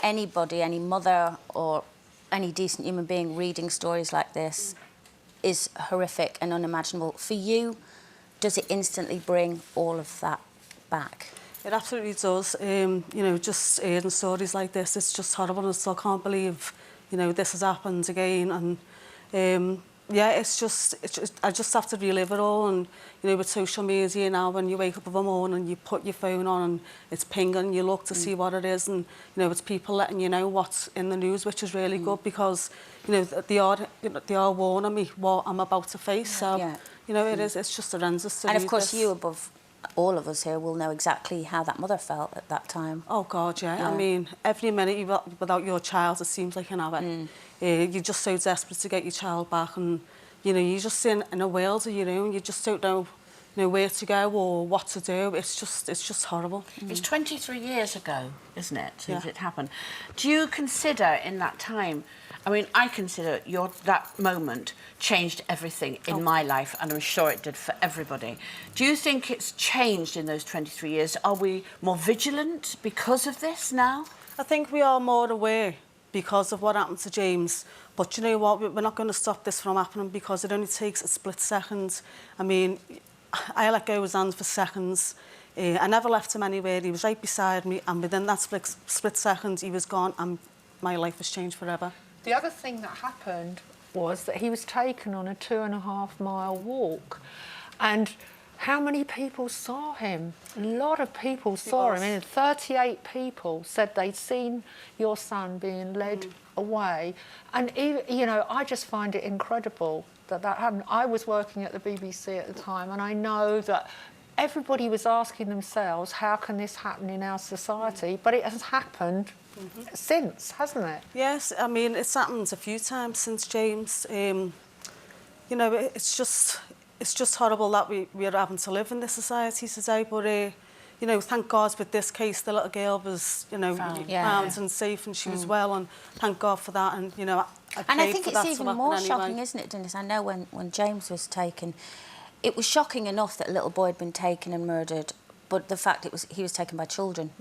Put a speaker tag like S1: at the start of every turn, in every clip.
S1: anybody, any mother or any decent human being reading stories like this is horrific and unimaginable. For you, does it instantly bring all of that back?
S2: It absolutely does. You know, just hearing stories like this, it's just horrible. I still can't believe, you know, this has happened again. And yeah, it's just I just have to relive it all. And you know, with social media now, when you wake up in the morning and you put your phone on and it's pinging, you look to see what it is, and you know, it's people letting you know what's in the news, which is really good, because you know they are warning me what I'm about to face. So you know, it's just horrendous to
S1: And of
S2: read
S1: course,
S2: this.
S1: you above all of us here will know exactly how that mother felt at that time.
S2: Oh God, yeah. I mean, every minute without your child, it seems like an hour. You're just so desperate to get your child back, and you know, you're just in a world of your own. You just don't know, you know, where to go or what to do. It's just horrible.
S3: It's 23 years ago, isn't it, since it happened? Do you consider in that time? I mean, I consider that moment changed everything in my life, and I'm sure it did for everybody. Do you think it's changed in those 23 years? Are we more vigilant because of this now?
S2: I think we are more aware because of what happened to James. But you know what? We're not going to stop this from happening, because it only takes a split second. I mean, I let go of his hands for seconds. I never left him anywhere. He was right beside me, and within that split second, he was gone, and my life was changed forever.
S4: The other thing that happened was that he was taken on a 2.5-mile walk, and how many people saw him? A lot of people saw him. And 38 people said they'd seen your son being led away. And, even, you know, I just find it incredible that that happened. I was working at the BBC at the time, and I know that everybody was asking themselves, how can this happen in our society? But it has happened since, hasn't it?
S2: Yes, I mean, it's happened a few times since James. You know, it's just horrible that we're having to live in this society today. But, you know, thank God with this case, the little girl was, you know, found and safe, and she was well, and thank God for that. And, you know,
S1: I think it's even more shocking, isn't it, Denise? I know when James was taken, it was shocking enough that a little boy had been taken and murdered, but the fact he was taken by children.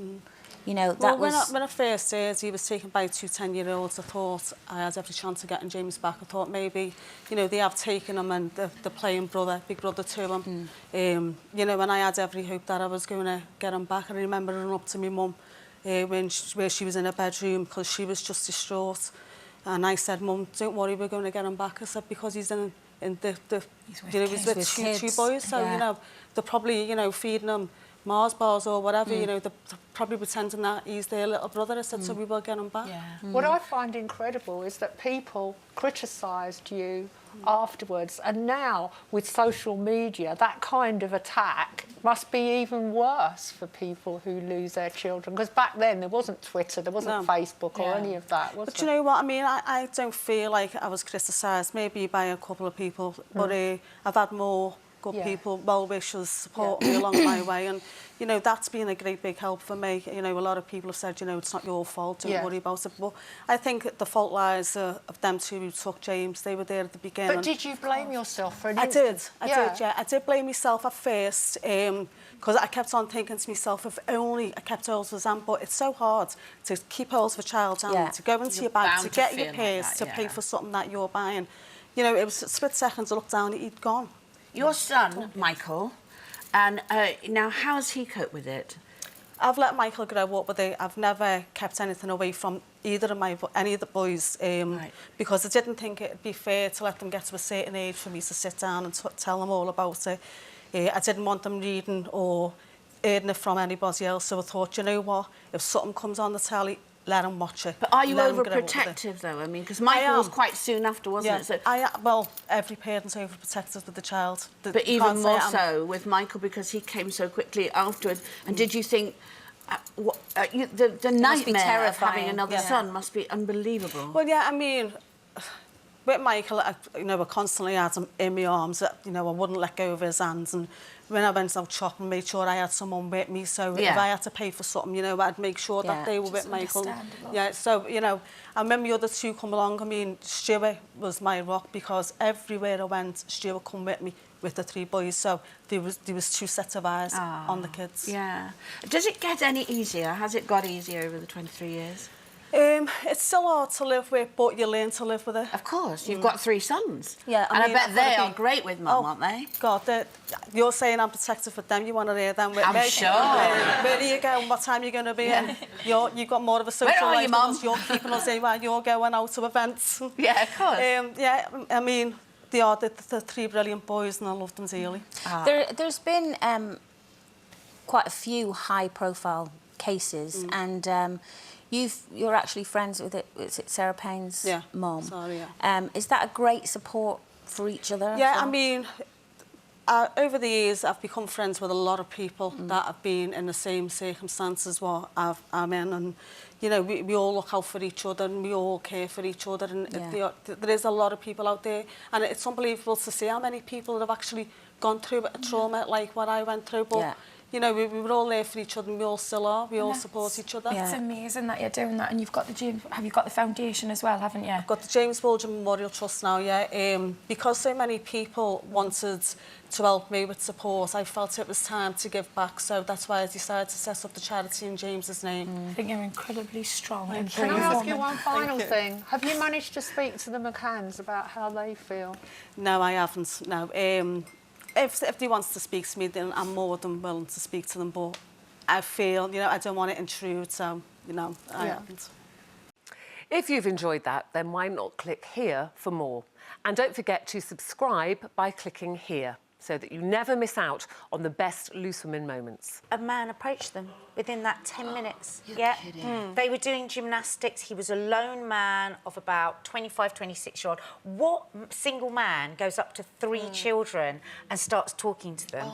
S1: You know, that was...
S2: When I first heard he was taken by 2 10-year-olds, I thought I had every chance of getting James back. I thought maybe, you know, they have taken him and they're playing big brother to him. You know, and I had every hope that I was going to get him back. I remember running up to my mum where she was in her bedroom, because she was just distraught. And I said, Mum, don't worry, we're going to get him back. I said, because he's in the you know, he's with two boys, so, you know, they're probably, you know, feeding him Mars bars or whatever, you know, they're probably pretending that he's their little brother. I said, so we will get him back.
S4: What I find incredible is that people criticised you afterwards, and now with social media, that kind of attack must be even worse for people who lose their children, because back then there wasn't Twitter, there wasn't Facebook or any of that, was
S2: But you know what, I mean, I don't feel like I was criticised, maybe by a couple of people, but I've had more good people, well-wishers, support me along my way, and you know, that's been a great big help for me. You know, a lot of people have said, you know, it's not your fault, don't worry about it, but I think the fault lies of them two who took James. They were there at the beginning.
S4: But did you blame yourself for anything?
S2: I did, I did blame myself at first, because I kept on thinking to myself, if only I kept hold of his hand. But it's so hard to keep hold of a child's hand, to go into your bag, to get your purse, to pay for something that you're buying. You know, it was a split second to look down, he'd gone.
S3: Your son, Michael, and now how has he coped with it?
S2: I've let Michael grow up with it. I've never kept anything away from either of any of the boys, because I didn't think it'd be fair to let them get to a certain age for me to sit down and tell them all about it. I didn't want them reading or hearing it from anybody else, so I thought, you know what, if something comes on the telly, let them watch it.
S3: But are you overprotective, though? I mean, because Michael was quite soon after, wasn't it? So
S2: well, every parent's overprotective with the child.
S3: But even more so with Michael, because he came so quickly afterwards. And did you think... the nightmare of having another son must be unbelievable.
S2: Well, yeah, I mean... With Michael, you know, I constantly had him in my arms. You know, I wouldn't let go of his hands. And when I went out shopping, I made sure I had someone with me. So if I had to pay for something, you know, I'd make sure that they were with Michael. Yeah, so, you know, and when the other two come along, I mean, Stuart was my rock, because everywhere I went, Stuart would come with me. with the 3 boys. So there was 2 sets of eyes on the kids.
S3: Yeah. Does it get any easier? Has it got easier over the 23 years?
S2: It's still hard to live with, but you learn to live with it.
S3: Of course, you've got 3 sons.
S2: Yeah,
S3: and
S2: I mean,
S3: I bet
S2: I've
S3: they
S2: gotta
S3: are
S2: be-
S3: great with mum, aren't they?
S2: God, you're saying I'm protective for them. You want to hear them with
S3: I'm
S2: me.
S3: sure.
S2: Where are you going? What time are you going to be in? You've got more of a social
S3: Where are
S2: life
S3: you,
S2: than
S3: Mum?
S2: us. You're keeping us in while you're going out to events.
S3: Yeah, of course.
S2: Yeah, I mean, they are the 3 brilliant boys, and I love them dearly.
S1: There's been quite a few high-profile cases, and you're actually friends with is it Sarah Payne's mum?
S2: Sorry, yeah.
S1: Is that a great support for each other?
S2: Yeah, I mean, over the years, I've become friends with a lot of people that have been in the same circumstances what I'm in, and you know, we all look out for each other and we all care for each other, and there is a lot of people out there, and it's unbelievable to see how many people have actually gone through a trauma like what I went through, but you know, we were all there for each other, and we all still are. We all support each other.
S5: It's amazing that you're doing that, and you've got have you got the foundation as well, haven't you?
S2: I've got the James Bulger Memorial Trust now, yeah. Because so many people wanted to help me with support, I felt it was time to give back, so that's why I decided to set up the charity in James's name.
S5: I think you're incredibly strong.
S4: Can I ask you one final thing? Have you managed to speak to the McCanns about how they feel?
S2: No, I haven't, no. If they want to speak to me, then I'm more than willing to speak to them, but I feel, you know, I don't want to intrude, so, you know, I haven't.
S6: If you've enjoyed that, then why not click here for more? And don't forget to subscribe by clicking here, so that you never miss out on the best Loose Women moments.
S7: A man approached them within that 10 minutes.
S3: You're kidding.
S7: They were doing gymnastics. He was a lone man of about 25, 26-year-old. What single man goes up to 3 children and starts talking to them?